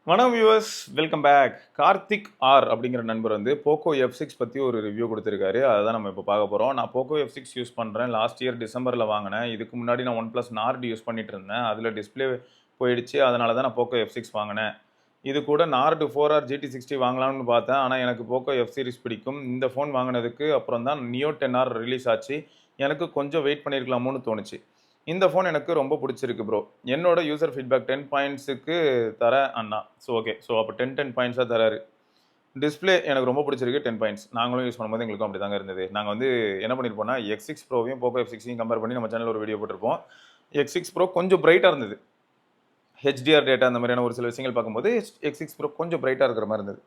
வணக்கம் viewers, welcome back. Karthik R அப்படிங்கிற நண்பர் வந்து போக்கோ F6 பற்றி ஒரு ரிவ்யூ கொடுத்துருக்காரு. அதை தான் நம்ம இப்போ பார்க்க போகிறோம். நான் போக்கோ F6 யூஸ் பண்ணுறேன். லாஸ்ட் இயர் டிசம்பரில் வாங்கினேன். இதுக்கு முன்னாடி நான் ஒன் ப்ளஸ் நார்டு யூஸ் பண்ணிட்டு இருந்தேன். அதில் டிஸ்பிளே போயிடுச்சு. அதனால தான் நான் போக்கோ F6 வாங்கினேன். இது கூட நார்டு 4R GT60 வாங்கலாம்னு பார்த்தேன். ஆனால் எனக்கு போக்கோ F சீரிஸ் பிடிக்கும். இந்த ஃபோன் வாங்கினதுக்கு அப்புறம் தான் நியோ 10R ரிலீஸ் ஆச்சு. எனக்கு கொஞ்சம் வெயிட் பண்ணியிருக்கலாமோன்னு தோணுச்சு. இந்த ஃபோன் எனக்கு ரொம்ப பிடிச்சிருக்கு ப்ரோ. என்னோட யூசர் ஃபீட்பேக் 10 பாயிண்ட்ஸுக்கு தரேன் அண்ணா. ஓகே. அப்போ 10 பாயிண்ட்ஸாக தராரு. டிஸ்பிளே எனக்கு ரொம்ப பிடிச்சிருக்கு 10 பாயிண்ட்ஸ். நாங்களும் யூஸ் பண்ணும்போது எங்களுக்கும் அப்படி தாங்க இருந்தது. நாங்கள் வந்து என்ன பண்ணியிருப்போம்னா X6 ப்ரோவையும் போக்கோ F6ஐயும் கம்பேர் பண்ணி நம்ம சேனலில் ஒரு வீடியோ போட்டிருப்போம். X6 ப்ரோ கொஞ்சம் பிரைட்டாக இருந்தது. HDR டேட்டா அந்த மாதிரியான ஒரு சில விஷயங்கள் பார்க்கும்போது X6 ப்ரோ கொஞ்சம் பிரைட்டாக இருக்கிற மாதிரி இருந்தது.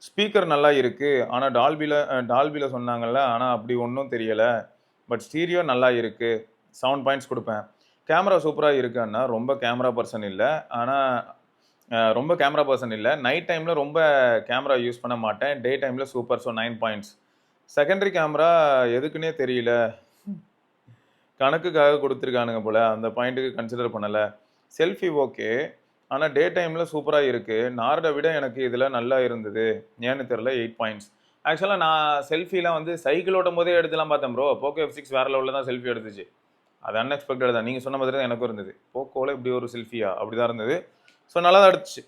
ஸ்பீக்கர் நல்லா இருக்குது. ஆனால் டால்பியில் சொன்னாங்கல்ல, ஆனால் அப்படி ஒன்றும் தெரியலை. பட் ஸ்டீரியோ நல்லா இருக்குது. 7 பாயிண்ட்ஸ் கொடுப்பேன். கேமரா சூப்பராக இருக்குன்னா ரொம்ப கேமரா பர்சன் இல்லை. ஆனால் ரொம்ப கேமரா பர்சன் இல்லை. நைட் டைமில் ரொம்ப கேமரா யூஸ் பண்ண மாட்டேன். டே டைமில் சூப்பர். 9 பாயிண்ட்ஸ். செகண்டரி கேமரா எதுக்குன்னே தெரியல. கணக்குக்காக கொடுத்துருக்கானுங்க போல். அந்த பாயிண்ட்டுக்கு கன்சிடர் பண்ணலை. Selfie okay. ஆனால் டே டைமில் சூப்பராக இருக்குது. நார்டை விட எனக்கு இதில் நல்லா இருந்தது. ஏன்னு தெரில. 8 பாயிண்ட்ஸ். ஆக்சுவலாக நான் செல்ஃபிலாம் வந்து சைக்கிள் ஓட்டும் போதே எடுத்துலாம் பார்த்தேன் ப்ரோ. போக்கோ F6 வேறு லெவலில் தான் செல்ஃபி எடுத்துச்சு. அது அன்எக்ஸ்பெக்டட் தான். நீங்கள் சொன்ன மாதிரி தான் எனக்கும் இருந்தது. போக்கோவில் இப்படி ஒரு செல்ஃபியா அப்படி தான் இருந்தது. நல்லா தான் எடுத்துச்சு.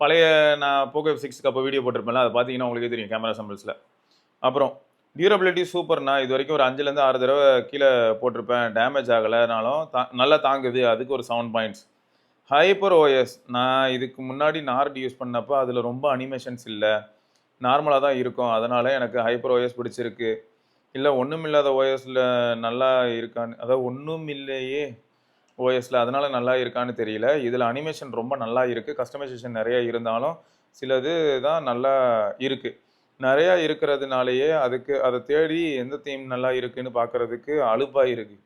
பழைய நான் போக்கோ F6க்கு அப்போ வீடியோ போட்டிருப்பேன்ல, அதை பார்த்தீங்கன்னா உங்களுக்கே தெரியும் கேமரா சம்பிள்ஸில். அப்புறம் டியூரபிலிட்டி சூப்பர்னா. இது வரைக்கும் ஒரு 5லேருந்து 6 தடவை கீழே போட்டிருப்பேன். டேமேஜ் ஆகலைனாலும் நல்லா தாங்குது. அதுக்கு ஒரு 7 பாயிண்ட்ஸ். Hyper OS. நான் இதுக்கு முன்னாடி நார்டு யூஸ் பண்ணப்போ அதில் ரொம்ப அனிமேஷன்ஸ் இல்லை. நார்மலாக தான் இருக்கும். அதனால் எனக்கு ஹைப்பர் ஓஎஸ் பிடிச்சிருக்கு. இல்லை ஒன்றும் இல்லாத ஓஎஸில் நல்லா இருக்கான்னு, அதாவது ஒன்றும் இல்லையே ஓஎஸில் அதனால் நல்லா இருக்கான்னு தெரியல. இதில் அனிமேஷன் ரொம்ப நல்லா இருக்குது. கஸ்டமைசேஷன் நிறையா இருந்தாலும் சிலது தான் நல்லா இருக்குது. நிறையா இருக்கிறதுனாலேயே அதை தேடி எந்த தீம் நல்லா இருக்குன்னு பார்க்குறதுக்கு அலுப்பாக இருக்குது.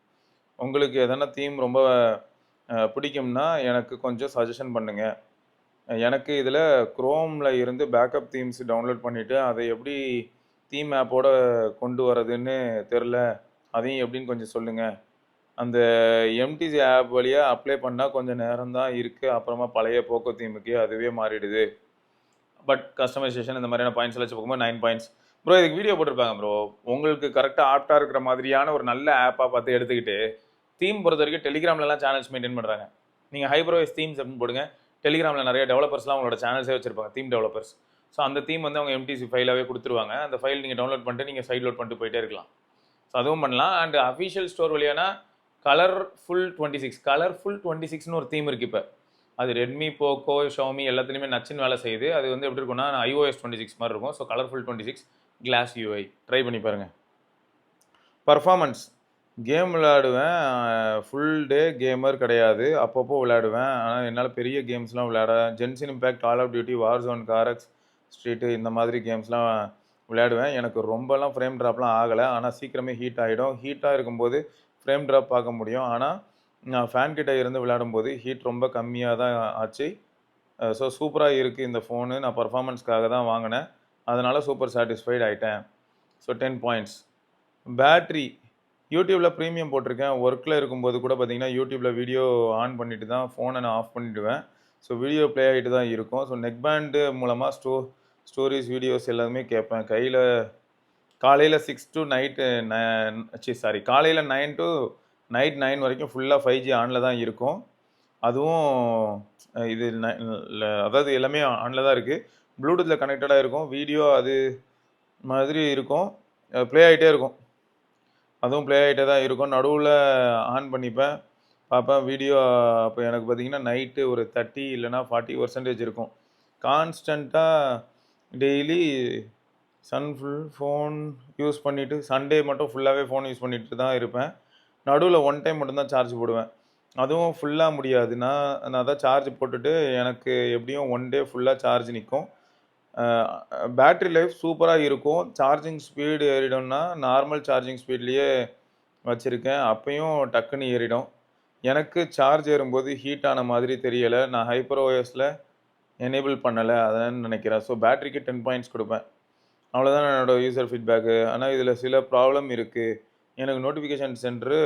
உங்களுக்கு எதனா தீம் ரொம்ப பிடிக்கும்னா எனக்கு கொஞ்சம் சஜஷன் பண்ணுங்கள். எனக்கு இதில் குரோமில் இருந்து பேக்கப் தீம்ஸ் டவுன்லோட் பண்ணிவிட்டு அதை எப்படி தீம் ஆப்போட கொண்டு வரதுன்னு தெரில. அதையும் எப்படின்னு கொஞ்சம் சொல்லுங்கள். அந்த எம்டிசி ஆப் வழியாக அப்ளை பண்ணால் கொஞ்சம் நேரம் தான் இருக்குது. அப்புறமா பழைய போக்கோ தீமுக்கு அதுவே மாறிடுது. பட் கஸ்டமைசேஷன் இந்த மாதிரியான பாயிண்ட்ஸ் எல்லாம் பார்க்கும்போது 9 பாயிண்ட்ஸ். ப்ரோ இதுக்கு வீடியோ போட்டிருப்பாங்க ப்ரோ. உங்களுக்கு கரெக்டாக ஆப்டாக இருக்கிற மாதிரியான ஒரு நல்ல ஆப்பாக பார்த்து எடுத்துக்கிட்டு தீம் பொறுத்த வரைக்கும் டெலிகிராம்லலாம் சேனல்ஸ் மெயின்டைன் பண்ணுறாங்க. நீங்கள் ஹைப்ரோவைஸ் தீம்ஸ் அப்படின்னு போடுங்க. டெலிகிராமில் நிறைய டெவலப்பர்ஸ்லாம் அவங்களோட சேனல்ஸே வச்சிருப்பாங்க, தீம் டெவலப்பர்ஸ். அந்த தீம் வந்து அவங்க எம்டிசி ஃபைலாகவே கொடுத்துருவாங்க. அந்த ஃபைல் நீங்கள் டவுன்லோட் பண்ணிட்டு நீங்கள் சைட் லோட் பண்ணிட்டு போயிட்டே இருக்கலாம். அதுவும் பண்ணலாம். அண்ட் அஃபிஷியல் ஸ்டோர் வழியானா கலர்ஃபுல் 26ன்னு ஒரு தீம் இருக்குது. இப்போ அது ரெட்மி, போக்கோ, ஷோமி எல்லாத்துலேயுமே நச்சுன்னு வேலை செய்யுது. அது வந்து எப்படி இருக்குன்னா iOS 26 மாதிரி இருக்கும். கலர்ஃபுல் 26 கிளாஸ் UI ட்ரை பண்ணி பாருங்கள். பர்ஃபார்மன்ஸ் கேம் விளையாடுவேன். ஃபுல் டே கேமர் கிடையாது. அப்பப்போ விளையாடுவேன். ஆனால் என்னால் பெரிய கேம்ஸ்லாம் விளையாட Genshin Impact, Call of Duty, Warzone, CarX Street இந்த மாதிரி கேம்ஸ்லாம் விளையாடுவேன். எனக்கு ரொம்பலாம் ஃப்ரேம் ட்ராப்லாம் ஆகலை. ஆனால் சீக்கிரமே ஹீட் ஆகிடும். ஹீட்டாக இருக்கும்போது ஃப்ரேம் ட்ராப் பார்க்க முடியும். ஆனால் நான் ஃபேன் கிட்டே இருந்து விளையாடும்போது ஹீட் ரொம்ப கம்மியாக தான் ஆச்சு. சூப்பராக இருக்குது இந்த ஃபோனு. நான் பர்ஃபார்மன்ஸ்க்காக தான் வாங்கினேன். அதனால் சூப்பர் சாட்டிஸ்ஃபைட் ஆகிட்டேன். 10 பாயிண்ட்ஸ். பேட்ரி யூடியூப்பில் ப்ரீமியம் போட்டிருக்கேன். ஒர்க்கில் இருக்கும்போது கூட பார்த்தீங்கன்னா யூடியூப்பில் வீடியோ ஆன் பண்ணிவிட்டு தான் ஃபோனை நான் ஆஃப் பண்ணிவிடுவேன். வீடியோ ப்ளே ஆகிட்டு தான் இருக்கும். நெக் பேண்டு மூலமாக ஸ்டோரிஸ், வீடியோஸ் எல்லாமே கேட்பேன். காலையில் 6 to நைட்டு காலையில் 9 to நைட் 9 வரைக்கும் ஃபுல்லாக 5G ஆனில் தான் இருக்கும். அதுவும் இது அதாவது எல்லாமே ஆனில் தான் இருக்குது. ப்ளூடூத்தில் கனெக்டடாக இருக்கும். வீடியோ அது மாதிரி இருக்கும். ப்ளே ஆகிட்டே இருக்கும். அதுவும் ப்ளே ஆகிட்டே தான் இருக்கும். நடுவில் ஆன் பண்ணிப்பேன், பார்ப்பேன் வீடியோ. அப்போ எனக்கு பார்த்திங்கன்னா நைட்டு ஒரு 30 இல்லைனா 40% இருக்கும். கான்ஸ்டண்ட்டாக டெய்லி ஃபோன் யூஸ் பண்ணிவிட்டு சண்டே மட்டும் ஃபுல்லாகவே ஃபோன் யூஸ் பண்ணிட்டு தான் இருப்பேன். நடுவில் ஒன் டைம் மட்டும்தான் சார்ஜ் போடுவேன். அதுவும் ஃபுல்லாக முடியாது. நான் தான் சார்ஜ் போட்டுட்டு எனக்கு எப்படியும் 1 டே ஃபுல்லாக சார்ஜ் நிற்கும். பேட்ரி லைஃப் சூப்பராக இருக்கும். சார்ஜிங் ஸ்பீடு ஏறிடும்னா நார்மல் சார்ஜிங் ஸ்பீட்லேயே வச்சுருக்கேன். அப்பையும் டக்குன்னு ஏறிடும். எனக்கு சார்ஜ் ஏறும்போது ஹீட் ஆன மாதிரி தெரியலை. நான் ஹைப்பர் ஓஎஸில் எனேபிள் பண்ணலை அதான் நினைக்கிறேன். பேட்ரிக்கு 10 பாயிண்ட்ஸ் கொடுப்பேன். அவ்வளோதான் என்னோடய யூசர் ஃபீட்பேக்கு. ஆனால் இதில் சில ப்ராப்ளம் இருக்குது. எனக்கு நோட்டிஃபிகேஷன் சென்டரு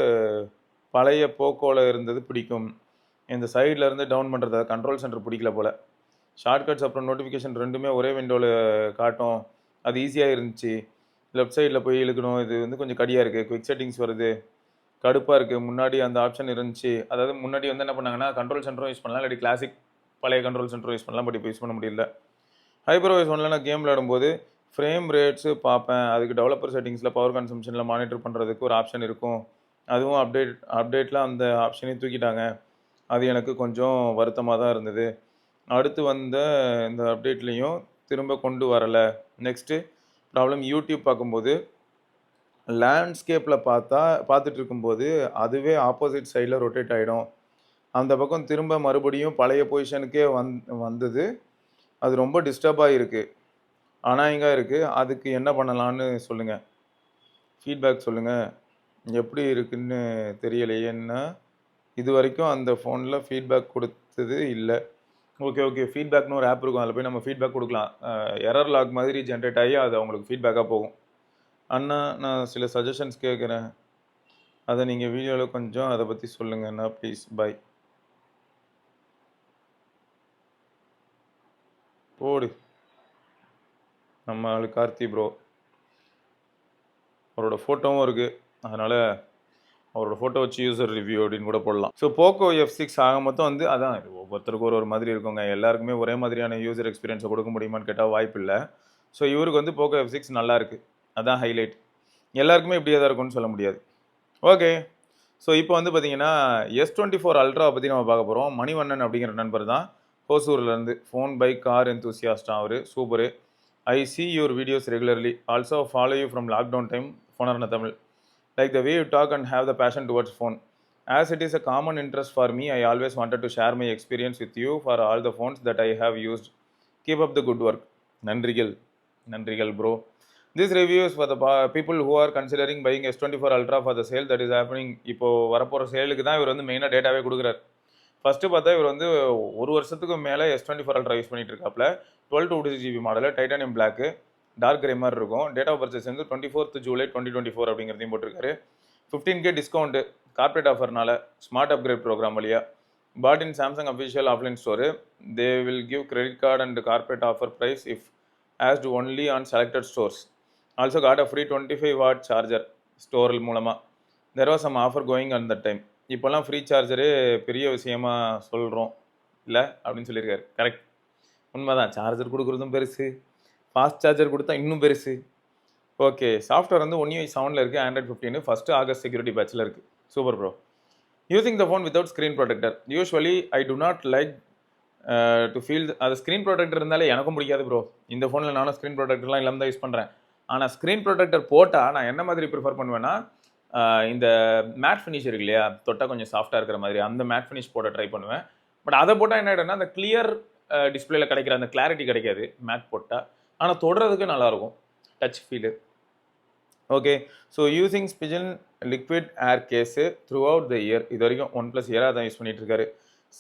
பழைய போக்கோவில் இருந்தது பிடிக்கும். இந்த சைடில் இருந்து டவுன் பண்ணுறது கண்ட்ரோல் சென்டர் பிடிக்கல போல். ஷார்ட்கட்ஸ் அப்புறம் நோட்டிஃபிகேஷன் ரெண்டுமே ஒரே விண்டோவில் காட்டும். அது ஈஸியாக இருந்துச்சு. லெஃப்ட் சைடில் போய் இழுக்கணும். இது வந்து கொஞ்சம் கடியாக இருக்குது. குவிக் செட்டிங்ஸ் வருது. கடுப்பாக இருக்குது. முன்னாடி அந்த ஆப்ஷன் இருந்துச்சு. அதாவது முன்னாடி வந்து என்ன பண்ணாங்கன்னா கண்ட்ரோல் சென்டரும் யூஸ் பண்ணலாம், இல்லாட்டி கிளாசிக் பழைய கண்ட்ரோல் சென்டரும் யூஸ் பண்ணலாம். பட் இப்போ யூஸ் பண்ண முடியல. ஹைப்பர்வைஸ் ஒன்ல நான் கேம் விளையாடும்போது ஃப்ரேம் ரேட்ஸு பார்ப்பேன். அதுக்கு டெவலப்பர் செட்டிங்ஸில் பவர் கன்சம்ஷனில் மானிட்டர் பண்ணுறதுக்கு ஒரு ஆப்ஷன் இருக்கும். அதுவும் அப்டேட்டில் அந்த ஆப்ஷனையும் தூக்கிட்டாங்க. அது எனக்கு கொஞ்சம் வருத்தமாக தான் இருந்தது. அடுத்து வந்த இந்த அப்டேட்லேயும் திரும்ப கொண்டு வரலை. நெக்ஸ்ட்டு ப்ராப்ளம் யூடியூப் பார்க்கும்போது லேண்ட்ஸ்கேப்பில் பார்த்துட்டு இருக்கும்போது அதுவே ஆப்போசிட் சைடில் ரொட்டேட் ஆகிடும். அந்த பக்கம் திரும்ப மறுபடியும் பழைய பொசிஷனுக்கே வந்தது. அது ரொம்ப டிஸ்டர்பாக இருக்குது. அநாயகமாக இருக்குது. அதுக்கு என்ன பண்ணலான்னு சொல்லுங்கள். ஃபீட்பேக் சொல்லுங்கள். எப்படி இருக்குன்னு தெரியலையேன்னா இது வரைக்கும் அந்த ஃபோனில் ஃபீட்பேக் கொடுத்தது இல்லை. ஓகே ஃபீட்பேக்னு ஒரு ஆப் இருக்கும். அதில் போய் நம்ம ஃபீட்பேக் கொடுக்கலாம். எரர் லாக் மாதிரி ஜென்ரேட் ஆகி அது அவங்களுக்கு ஃபீட்பேக்காக போகும். அண்ணா நான் சில சஜஷன்ஸ் கேட்குறேன், அதை நீங்கள் வீடியோவில் கொஞ்சம் அதை பற்றி சொல்லுங்கண்ணா ப்ளீஸ். பை. போடு நம்ம ஆளு கார்த்தி ப்ரோ. அவரோட ஃபோட்டோவும் இருக்குது. அதனால் அவரோட ஃபோட்டோ வச்சு யூசர் ரிவ்யூ அப்படின்னு கூட போடலாம். ஸோ போக்கோ F6 ஆக மொத்தம் வந்து அதான் இது ஒவ்வொருத்தருக்கும் ஒரு மாதிரி இருக்குங்க. எல்லாருக்குமே ஒரே மாதிரியான யூசர் எக்ஸ்பீரியன்ஸை கொடுக்க முடியுமான்னு கேட்டால் வாய்ப்பு இல்லை. ஸோ இவருக்கு வந்து போக்கோ F6 நல்லா இருக்குது. அதான் ஹைலைட். எல்லாருக்குமே இப்படியே தான் இருக்கும்னு சொல்ல முடியாது. ஓகே. ஸோ இப்போ வந்து பார்த்தீங்கன்னா S24 அல்ட்ரா பற்றி நம்ம பார்க்க போகிறோம். மணிவண்ணன் அப்படிங்கிற நண்பர் தான் ஹோசூர்லேருந்து. ஃபோன் பைக் கார் எந்தூசியாஸ்டாக அவர். Super. I see your videos regularly. Also follow you from lockdown time. ஃபோனர்ன Tamil. Like the way you talk and have the passion towards phone. As it is a common interest for me, I always wanted to share my experience with you for all the phones that I have used. Keep up the good work. நன்றிகள் bro. This review is for the people who are considering buying S24 Ultra for the sale that is happening. இப்போ வரப்போகிற சேலுக்கு தான் இவர் வந்து மெயினாக டேட்டாவே கொடுக்குறாரு. First பார்த்தா இவர் வந்து ஒரு வருஷத்துக்கு மேலே S24 Ultra யூஸ் பண்ணிட்டு இருக்காப்புல. 12 2GB model, titanium black, dark grey மாதிரி இருக்கும். டேட் ஆஃப் பர்ச்சேஸ் வந்து 24th July 2024 அப்படிங்கிறதையும் போட்டிருக்காரு. 15K டிஸ்கவுண்ட்டு கார்பரேட் ஆஃபர்னால ஸ்மார்ட் அப்கிரேட் ப்ரோக்ராம் வழியாக. Bought in Samsung official offline store. They will give credit card and corporate offer price if asked only on selected stores. Also got a free 25W charger store மூலமாக. There was some offer going at that time. இப்போல்லாம் free சார்ஜரே பெரிய விஷயமா சொல்கிறோம் இல்லை அப்படின்னு சொல்லியிருக்காரு. Correct, உண்மைதான். சார்ஜர் கொடுக்குறதும் பெருசு, ஃபாஸ்ட் சார்ஜர் கொடுத்தா இன்னும் பெருசு. ஓகே. சாஃப்ட்வேர் வந்து 1UI 7 இருக்குது. Android 15 ஃபஸ்ட்டு ஆகஸ்ட் செக்யூரிட்டி பேட்சில் இருக்குது. Super bro. Using the phone without screen protector. Usually I to not like to feel அது ஸ்க்ரீன் ப்ரொடெக்டர் இருந்தாலே எனக்கும் பிடிக்காது ப்ரோ. இந்த ஃபோனில் நானும் ஸ்க்ரீன் ப்ரொடெக்டர்லாம் இல்லாமல் தான் யூஸ் பண்ணுறேன். ஆனால் ஸ்க்ரீன் ப்ரொடெக்டர் போட்டால் நான் என்ன மாதிரி ப்ரிஃபர் பண்ணுவேன்னா, இந்த மேட் ஃபினிஷ் இருக்கு இல்லையா, தொட்டால் கொஞ்சம் சாஃப்டாக இருக்கிற மாதிரி அந்த மேட் ஃபினிஷ் போட ட்ரை பண்ணுவேன். பட் அதை போட்டால் என்ன ஆகிடும்னா அந்த கிளியர் டிஸ்பிளேல கிடைக்கிற அந்த கிளாரிட்டி கிடைக்காது மேட் போட்டால். ஆனால் தொடுறதுக்கு நல்லாயிருக்கும் touch feel. Okay. So using Spigen liquid air case throughout the year. இது வரைக்கும் 1+ இயராக தான் யூஸ் பண்ணிட்டு இருக்காரு.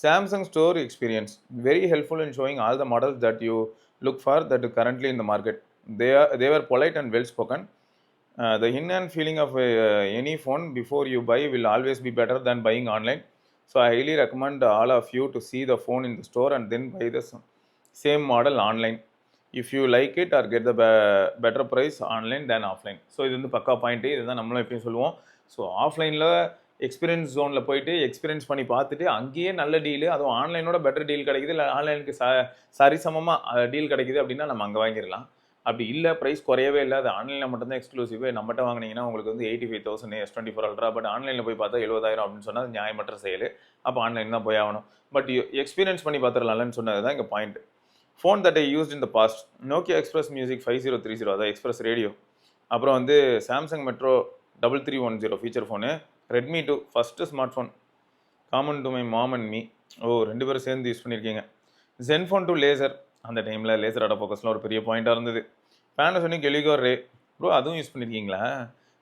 Samsung store experience very helpful in showing all the models that you look for that currently in the market. They were polite and well spoken. The in-hand feeling of any phone before you buy will always be better than buying online. So I highly recommend all of you to see the phone in the store and then buy the same model online if you like it or get the better price online than offline. So இது வந்து பக்கா point. இதுதான் நம்மளும் எப்பயும் சொல்லுவோம். So ஆஃப்லைனில் experience ஜோனில் போயிட்டு எக்ஸ்பீரியன்ஸ் பண்ணி பார்த்துட்டு அங்கேயே நல்ல டீலு, அதுவும் ஆன்லைனோட பெட்டர் டீல் கிடைக்குது, இல்லை ஆன்லைனுக்கு சரிசமமாக டீல் கிடைக்குது அப்படின்னா நம்ம அங்கே வாங்கிடலாம். அப்படி இல்லை, ப்ரைஸ் குறையவே இல்லை, அது ஆன்லைனில் மட்டும்தான் எக்ஸ்க்ளூசிவ், நம்மகிட்ட வாங்கினீங்கன்னா உங்களுக்கு வந்து 85,000 S24 Ultra. பட் ஆன்லைனில் போய் பார்த்தா 70,000 அப்படின்னு சொன்னால் நியாயமற்ற செயல். அப்போ ஆன்லைன் தான் போய் ஆகணும். பட் எக்ஸ்பீரியன்ஸ் பண்ணி பார்த்துடலாம்னு சொன்னது தான் இங்கே point. Phone that I used in the past. Nokia Xpress Music 5030, அதான் எக்ஸ்பிரஸ் ரேடியோ. அப்புறம் வந்து Samsung metro 3310 feature phone. Redmi 2 first smart phone common to my mom and me. ரெண்டு பேரும் சேர்ந்து யூஸ் பண்ணியிருக்கீங்க. Zenfone 2 laser. அந்த டைமில் லேசர் ஆட்டோ ஃபோக்கஸ்லாம் ஒரு பெரிய பாயிண்ட்டாக இருந்தது. பேனசோனிக் எலிகோ ரே ப்ரோ, அதுவும் யூஸ் பண்ணியிருக்கீங்களா?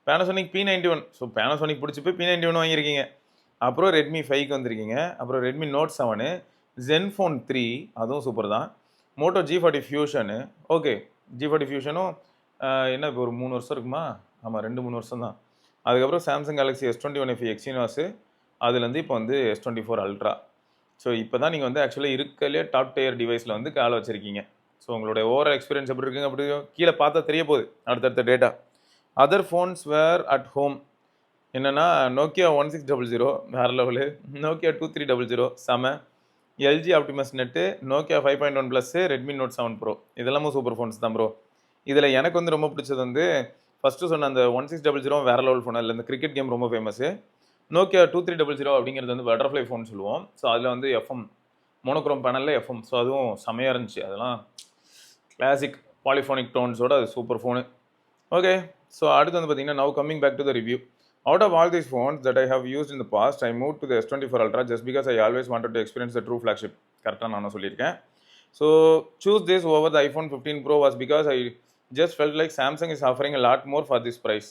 Panasonic P91. ஸோ பேனசோனிக் பிடிச்சி போய் P91 வாங்கியிருக்கீங்க. அப்புறம் ரெட்மி 5க்கு வந்திருக்கீங்க. அப்புறம் ரெட்மி நோட் 7, ஜென்ஃபோன் 3, அதுவும் சூப்பர் தான். Moto G40 ஃபியூஷனு. ஓகே, G40 ஃபியூஷனும் என்ன இப்போ ஒரு 3 வருஷம் இருக்குமா? ஆமாம், 2-3 வருஷம் தான். அதுக்கப்புறம் சாம்சங் கேலக்ஸி S21 FE எக்ஸினாஸு, அதுலேருந்து இப்போ வந்து S24 அல்ட்ரா. ஸோ இப்போ தான் நீங்கள் வந்து ஆக்சுவலாக இருக்கலே டாப் டயர் டிவைஸில் வந்து காலை வச்சுருக்கீங்க. ஸோ உங்களுடைய ஓவரால் எக்ஸ்பீரியன்ஸ் எப்படி இருக்குங்க அப்படி கீழே பார்த்தா தெரிய போகுது அடுத்தடுத்த data. Other phones were at home என்னென்னா நோக்கியா 1600 வேறு லெவலு, நோக்கியா 2300 செம, LG Optimus Net, Nokia 5.1 plus, Redmi Note 7 Pro இதெல்லாமும் சூப்பர் ஃபோன்ஸ் தான் ப்ரோ. இதில் எனக்கு வந்து ரொம்ப பிடிச்சது வந்து ஃபஸ்ட்டு சொன்ன அந்த 1600 வேறு லெவல் ஃபோன், அதில் இந்த கிரிக்கெட் கேம் ரொம்ப ஃபேமஸு. நோக்கியா 2300 அப்படிங்கிறது வந்து பட்டர்ஃப்ளை ஃபோன் சொல்லுவோம். ஸோ அதில் வந்து எஃப்எம் மோனோக்ரோம் பேனலில் எஃப்எம், ஸோ அதுவும் செமையாக இருந்துச்சு. அதெல்லாம் கிளாசிக் பாலிஃபோனிக் டோன்ஸோட அது சூப்பர் ஃபோனு. ஓகே, ஸோ அடுத்து வந்து பார்த்தீங்கன்னா now coming back to the review. Out of all these phones that I have used in the past, I moved to the S24 Ultra just because I always wanted to experience the true flagship. கரெக்டாக நானும் சொல்லியிருக்கேன். So choose this over the iPhone 15 Pro was because I just felt like Samsung is offering a lot more for this price.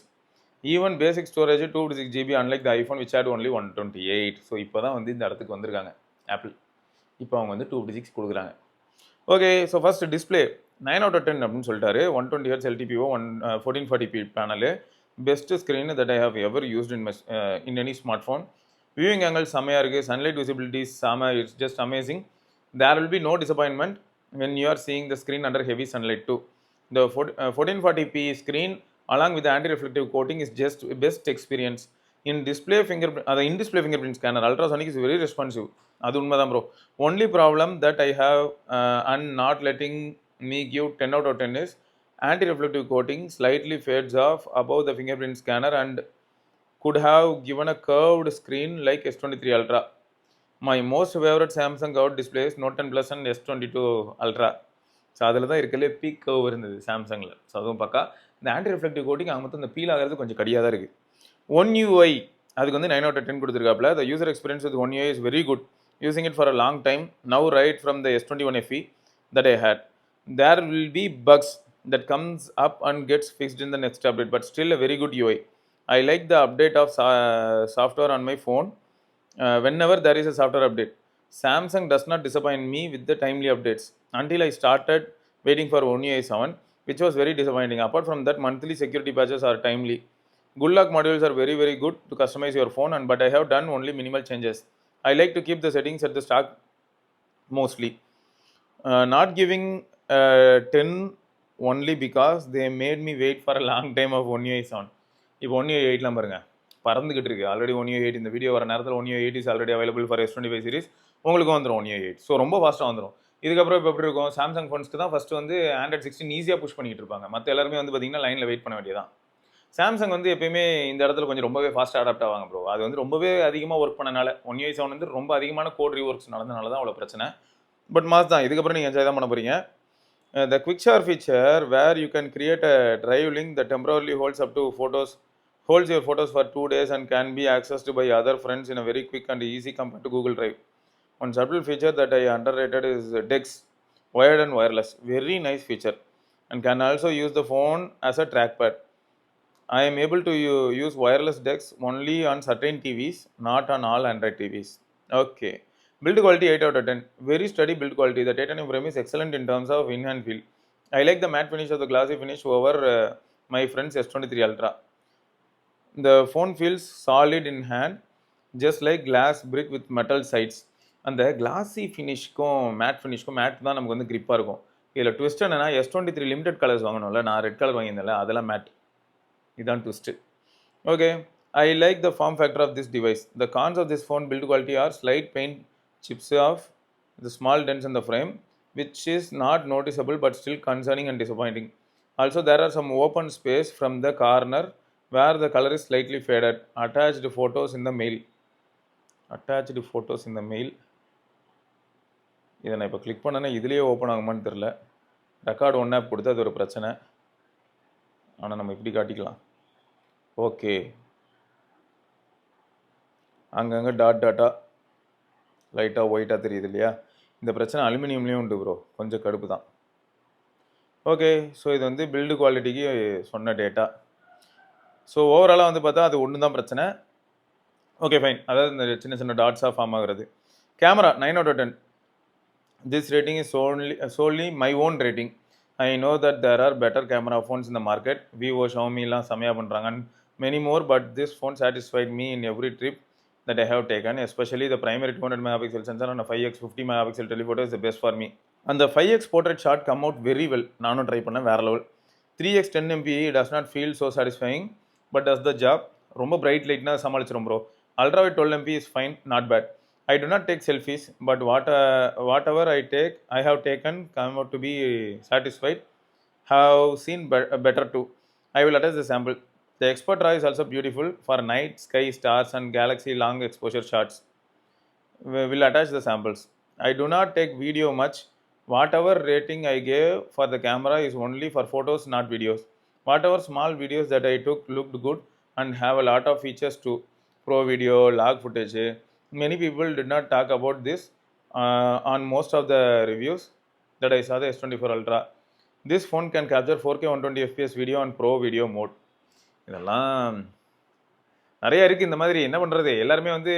Even basic storage 256 GB unlike the iPhone which had only 128. So இப்போ தான் வந்து இந்த இடத்துக்கு வந்திருக்காங்க apple. இப்போ அவங்க வந்து 256 கொடுக்குறாங்க. Okay, so first display 9 out of 10 அப்படின்னு சொல்லிட்டாரு. 120 Hz LTPO 1440p panel, best screen that I have ever used in any smartphone. Viewing angle செம்மையாக இருக்குது, சன்லைட் விசிபிலிட்டி செம, it's just amazing. There will be no disappointment when you are seeing the screen under heavy sunlight too. The 1440p screen along with the anti-reflective coating is just best experience. In display fingerprint scanner, ultrasonic is very responsive. அது உண்மைதான் bro. Only problem that I have and not letting me give 10 out of 10 is anti-reflective coating slightly fades off above the fingerprint scanner and could have given a curved screen like S23 Ultra. My most favorite Samsung curved displays Note 10 Plus and S22 Ultra. So அதில் தான் இருக்கலே peak curve இருந்தது சாம்சங்கில். So அதுவும் பக்கா. இந்த anti reflective coating அவங்க மொத்தம் இந்த பீல் ஆகிறது கொஞ்சம் கடியாக தான் இருக்குது. ஒன் யூஐ அதுக்கு வந்து 9 out of 10 கொடுத்துருக்காப்புல. The user experience with One UI is very good. Using it for a long time now right from the S21 FE that I had. There will be bugs that comes up and gets fixed in the next update, but still a very good UI. I like the update of software on my phone whenever there is a software update. Samsung does not disappoint me with the timely updates until I started waiting for One UI 7, which was very disappointing. Apart from that, monthly security patches are timely. Good luck modules are very very good to customize your phone, but I have done only minimal changes. I like to keep the settings at the start mostly. Not giving 10 only because they made me wait for a long time of One UI 7. இப்போ One UI 8லாம் பாருங்க பறந்துக்கிட்டு இருக்குது. Already One UI 8 இந்த video வர நேரத்தில் One UI 8 is already available for S25 series. உங்களுக்கும் வந்துடும் One UI 8. So ரொம்ப ஃபாஸ்ட்டாக வந்துடும். இதுக்கப்புறம் இப்போ எப்படி இருக்கும், சாம்சங் ஃபோன்ஸ்க்கு தான் ஃபஸ்ட்டு வந்து Android 16 ஈஸியாக புஷ் பண்ணிட்டு இருப்பாங்க. மற்ற எல்லாருமே வந்து பார்த்தீங்கன்னா லைனில் வெயிட் பண்ண வேண்டியதான். சாம்சங் வந்து எப்பயுமே இந்த இடத்துல கொஞ்சம் ரொம்பவே ஃபாஸ்ட்டாக அடாப்ட் ஆவாங்க ப்ரோ. அது வந்து ரொம்பவே அதிகமாக ஒர்க் பண்ணனால One UI 7 வந்து ரொம்ப அதிகமான கோட் ரீஒர்க்ஸ் நடந்தனால தான் அவ்வளோ பிரச்சனை. பட் மாஸ் தான், இதுக்கப்புறம் நீங்கள் என்ஜாய் தான் பண்ண போகிறீங்க. The quick share feature where you can create a drive link that temporarily holds your photos for 2 days and can be accessed by other friends in a very quick and easy compared to Google Drive. One subtle feature that I underrated is DeX, wired and wireless. Very nice feature, and can also use the phone as a trackpad. I am able to use wireless DeX only on certain TVs, not on all Android TVs. Okay. Build quality 8 out of 10. Very steady build quality. The titanium frame is excellent in terms of in-hand feel. I like the matte finish of the glossy finish over my friend's S23 Ultra. The phone feels solid in hand, just like glass brick with metal sides. அந்த classy ஃபினிஷ்க்கும் mat ஃபினிஷ்க்கும் mat தான் நமக்கு வந்து கிரிப்பாக இருக்கும். இதில் twist என்னன்னா S23 limited colours வாங்கணும்ல, நான் red colour வாங்கியிருந்தேன்ல அதெல்லாம் matte. இதுதான் twist. Okay, I like the form factor of this device. The cons of this phone build quality are slight paint chips of the small dents in the frame, which is not noticeable but still concerning and disappointing. Also, there are some open space from the corner where the color is slightly faded. Attached photos in the mail. இதை நான் இப்போ click பண்ணேன்னா இதுலேயே open ஆகுமான்னு தெரில. Record one app கொடுத்து அது ஒரு பிரச்சனை. ஆனால் நம்ம இப்படி காட்டிக்கலாம். ஓகே, அங்கங்கே டாட்டா லைட்டாக ஒயிட்டாக தெரியுது இல்லையா? இந்த பிரச்சனை அலுமினியம்லேயும் உண்டு ப்ரோ, கொஞ்சம் கடுப்பு தான். ஓகே, ஸோ இது வந்து பில்டு குவாலிட்டிக்கு சொன்ன டேட்டா. ஸோ ஓவராலாக வந்து பார்த்தா அது ஒன்று தான் பிரச்சனை. ஓகே ஃபைன், அதாவது இந்த சின்ன சின்ன டாட்ஸாக ஃபார்ம் ஆகுறது. Camera 9 out of 10. This rating is solely my own rating. I know that there are better camera phones இந்த மார்க்கெட். விவோ ஷவுமிலாம் செம்மையாக பண்ணுறாங்க and many more, but this phone satisfied me in every trip. that I have taken, especially the primary 200 megapixel sensor and a 5x 50 megapixel telephoto is the best for me. And the 5x portrait shot come out very well. நானும் try பண்ணேன் வேற level. 3x 10 MP does not feel so satisfying, but does the job. ரொம்ப bright லைட்னா சமாளிச்சிரும் bro. Ultrawide 12 MP is fine, not bad. I do not take selfies, but whatever I have taken come out to be satisfied. Have seen better too. I will attach the sample. The expert raw is also beautiful for night, sky, stars, and galaxy long exposure shots. We will attach the samples. I do not take video much. Whatever rating I gave for the camera is only for photos, not videos. Whatever small videos that I took looked good and have a lot of features too. Pro video, log footage. Many people did not talk about this on most of the reviews that I saw the S24 Ultra. This phone can capture 4K 120 fps video on Pro video mode. இதெல்லாம் நிறைய இருக்குது இந்த மாதிரி. என்ன பண்ணுறது, எல்லாருமே வந்து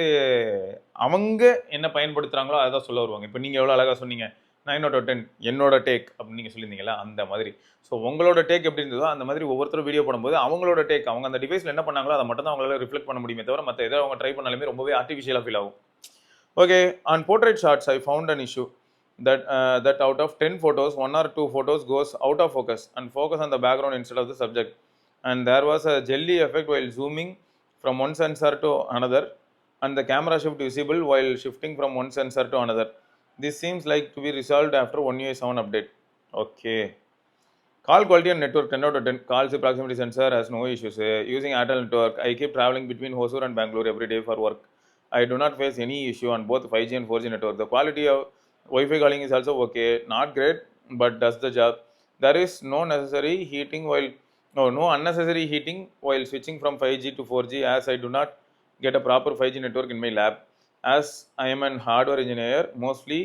அவங்க என்ன பயன்படுத்துகிறாங்களோ அதை தான் சொல்ல வருவாங்க. இப்போ நீங்கள் எவ்வளோ அழகாக சொன்னீங்க 9/10 என்னோட டேக் அப்படின்னு நீங்கள் சொல்லியிருந்தீங்களா, அந்த மாதிரி. ஸோ உங்களோட டேக் எப்படி இருந்ததோ அந்த மாதிரி ஒவ்வொருத்தரும் வீடியோ போடும்போது அவங்களோட டேக், அவங்க அந்த டிவைஸில் என்ன பண்ணாங்களோ அதை மட்டும் தான் அவங்களால ரிஃப்ளெக்ட் பண்ண முடியுமே தவிர மற்ற எதாவது அவங்க ட்ரை பண்ணாலுமே ரொம்பவே ஆர்டிஃபிஷியலாக ஃபீல் ஆகும். Okay, on portrait shots I found an issue that out of 10 photos, 1 or 2 photos goes out of focus and focus on the background instead of the subject. And there was a jelly effect while zooming from one sensor to another, and the camera shift visible while shifting from one sensor to another. This seems like to be resolved after One UI 7 update. Okay. Call quality and network 10/10. Calls proximity sensor has no issues. Using Airtel network, I keep traveling between Hosur and Bangalore every day for work. I do not face any issue on both 5G and 4G network. The quality of Wi-Fi calling is also okay. Not great, but does the job. There is no unnecessary heating while switching from 5G to 4G, as I do not get a proper 5G network in my lab. As I am an hardware engineer, mostly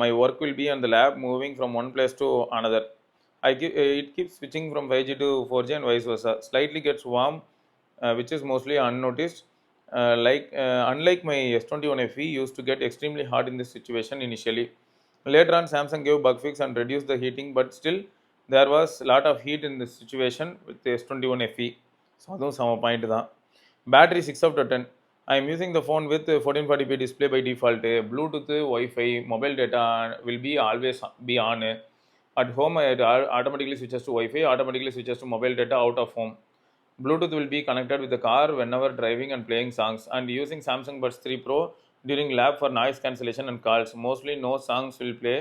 my work will be on the lab, moving from one place to another. It keeps switching from 5G to 4G and vice versa. Slightly gets warm, which is mostly unnoticed. Unlike my S21 FE used to get extremely hot in this situation initially. Later on, Samsung gave bug fix and reduced the heating, but still there was a lot of heat in this situation with the S21 FE. So that's some point. Battery 6/10. I am using the phone with 1440p display by default. Bluetooth, Wi-Fi, mobile data will be always be on. At home, it automatically switches to Wi-Fi, automatically switches to mobile data out of home. Bluetooth will be connected with the car whenever driving and playing songs, and using Samsung Buds 3 Pro during lab for noise cancellation and calls. Mostly no songs will play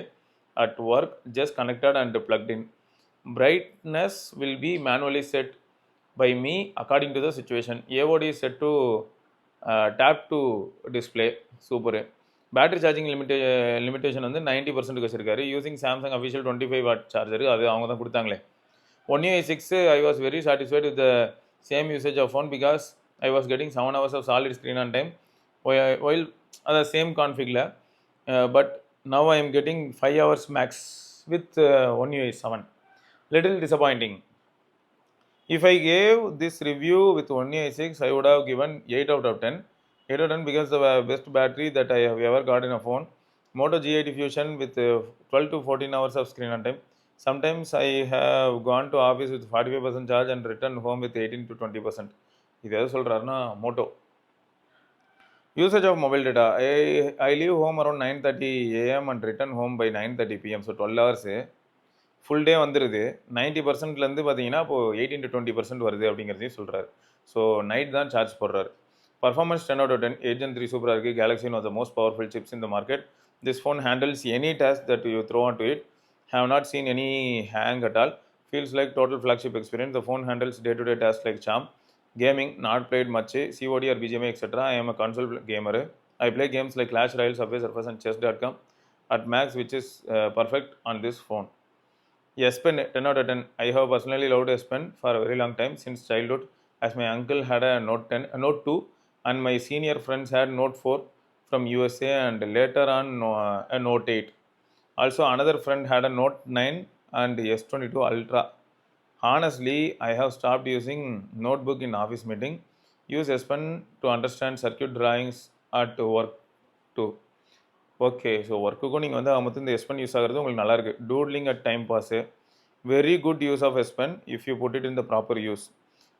at work, just connected and plugged in. Brightness will be manually set by me according to the situation. AOD is set to tap to display. Super. Battery charging limitation வந்து 90% வச்சிருக்காரு. Using Samsung official 25 watt charger, அது அவங்க தான் கொடுத்தாங்களே. One UI 6, I was very satisfied with the same usage of phone because I was getting 7 hours of solid screen on time while the same config la, but now I am getting 5 hours max with One UI 7. Little disappointing. If I gave this review with One UI 6, I would have given 8/10. 8/10 because the best battery that I have ever got in a phone. Moto G80 Fusion with 12 to 14 hours of screen on time. Sometimes I have gone to office with 45% charge and returned home with 18 to 20%. இது எது சொல்கிறாருன்னா Moto. Usage of mobile data. I leave home around 9:30 AM and return home by 9:30 PM. So 12 hours full day வந்துடுது. 90%லேருந்து பார்த்தீங்கன்னா இப்போது 18 to 20% வருது அப்படிங்கிறதையும் சொல்கிறாரு. So night தான் சார்ஜ் போடுறாரு. Performance 10/10. 8 Gen 3 சூப்பராக இருக்குது. Galaxy one of the most powerful chips in the market. This phone handles any task that you throw onto it. Have not seen any hang at all. Feels like total flagship experience. The phone handles day-to-day tasks like charm. Gaming, not played much. COD or BGMI, etc. I am a console gamer. I play games like Clash Royale, Subway Surfers and Chess.com at max, which is perfect on this phone. S Pen 10/10. I have personally loved S Pen for a very long time, since childhood, as my uncle had a Note 2 and my senior friends had Note 4 from USA and later on a Note 8. Also, another friend had a Note 9 and S22 Ultra. Honestly, I have stopped using notebook in office meeting. Use S Pen to understand circuit drawings at work too. Okay, so ஒர்க்குக்கும் நீங்கள் வந்து அவங்க இந்த S Pen use ஆகிறது உங்களுக்கு நல்லாயிருக்கு. Doodling at time boss, very good use of S Pen if you put it in the proper use.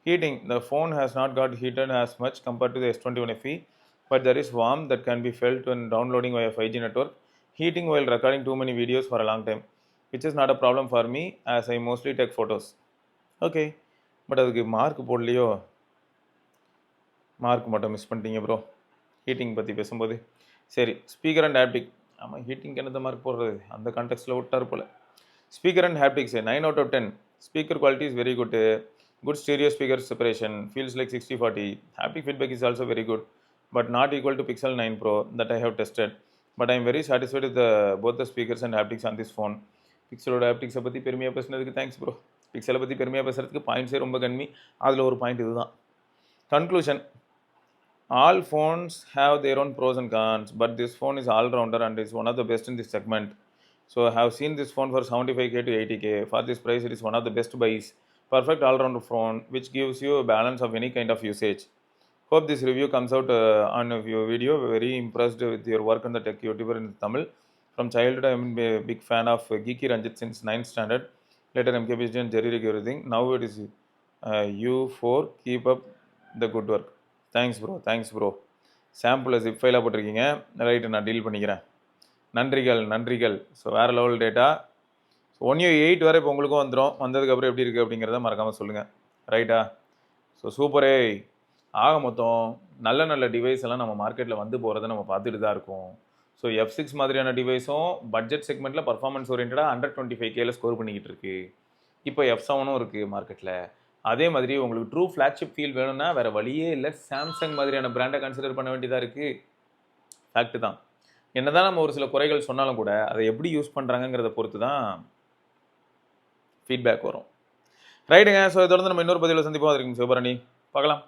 Heating, the phone has not got heated as much compared to the S21 FE, but there is warmth that can be felt when downloading via 5G network, heating while recording too many videos for a long time, which is not a problem for me as I mostly take photos. Okay, but அதுக்கு mark போடலையோ? Mark மட்டும் miss பண்ணிட்டீங்க bro heating பற்றி பேசும்போது. சரி, speaker and haptic. ஆமாம், ஹீட்டிங்க்கு என்னது mark போடுறது, அந்த கான்டெக்ட்டில் விட்டார் போல். Speaker and haptics 9 out of 10. Speaker quality is very good. Good stereo speaker separation, feels like 60/40. Haptic feedback is also very good, but not equal to Pixel 9 Pro that I have tested. But I am very satisfied with both the speakers and haptics on this phone. பிக்சலோட ஹேப்டிக்ஸை பற்றி பெருமையாக பேசுனதுக்கு thanks bro. பிக்சலை பற்றி பெருமையாக பேசுகிறதுக்கு பாயிண்ட்ஸே ரொம்ப கம்மி. அதில் ஒரு பாயிண்ட் இதுதான். Conclusion: all phones have their own pros and cons, but this phone is all-rounder and is one of the best in this segment. So I have seen this phone for 75K to 80K. For this price, it is one of the best buys. Perfect all-round phone which gives you a balance of any kind of usage. Hope this review comes out on your video. Very impressed with your work on the tech YouTuber in Tamil. From childhood, I am a big fan of Geeky Ranjit since 9th standard. Later MKBHD and Jerry Rig everything. Now it is you 4. Keep up the good work. Thanks bro. Thanks bro. Sample zip file போட்டிருக்கீங்க. Right, நான் deal பண்ணிக்கிறேன். நன்றிகள். So வேறு level data. So 1U8 வரை இப்போ உங்களுக்கும் வந்துடும். வந்ததுக்கப்புறம் எப்படி இருக்குது அப்படிங்கிறத மறக்காமல் சொல்லுங்கள். ரைட்டா? ஸோ சூப்பரே. ஆக மொத்தம் நல்ல டிவைஸ் எல்லாம் நம்ம மார்க்கெட்டில் வந்து போகிறத நம்ம பார்த்துட்டு தான் இருக்கோம். ஸோ F6 மாதிரியான டிவைஸும் பட்ஜெட் செக்மெண்ட்டில் பர்ஃபார்மன்ஸ் ஓரியன்டாக 125Kல ஸ்கோர் பண்ணிக்கிட்டு இருக்கு. இப்போ F7ம் இருக்குது மார்க்கெட்டில். அதே மாதிரி உங்களுக்கு ட்ரூ ஃப்ளாக்ஷிப் ஃபீல் வேணும்னா வேறு வழியே இல்லை, சாம்சங் மாதிரியான பிராண்டை கன்சிடர் பண்ண வேண்டியதாக இருக்குது. ஃபேக்ட் தான். என்னதான் நம்ம ஒரு சில குறைகள் சொன்னாலும் கூட அதை எப்படி யூஸ் பண்ணுறாங்கிறத பொறுத்து தான் ஃபீட்பேக் வரும். ரைட்டுங்க. ஸோ தொடர்ந்து நம்ம இன்னொரு பதிவில் சந்திப்போம். அது இருக்குங்க சிவபரணி. பார்க்கலாம்.